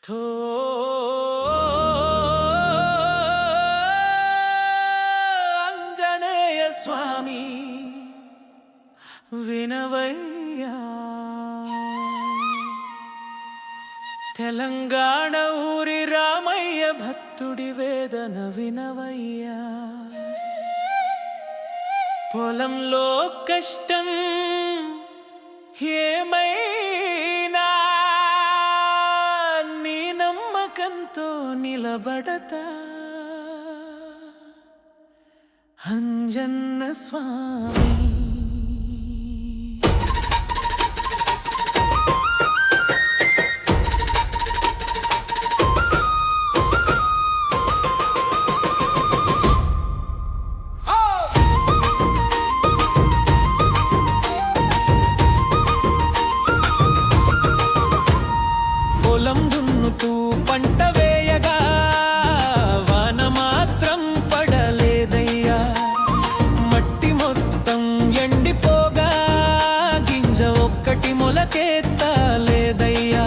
Though Anjaneya స్వామి వినవయ్యా, తెలంగాణ ఊరి రామయ్య భక్తుడి వేదన వినవయ్యా. పొలంలో కష్టం ఏమైనా నీ నమ్మకంతో నిలబడతా అంజన్న స్వామి. పొలం దున్నుతూ పంట వేయగా వాన మాత్రం పడలేదయ్యా. మట్టి మొత్తం ఎండిపోగా గింజ ఒక్కటి మొలకెత్తలేదయ్యా.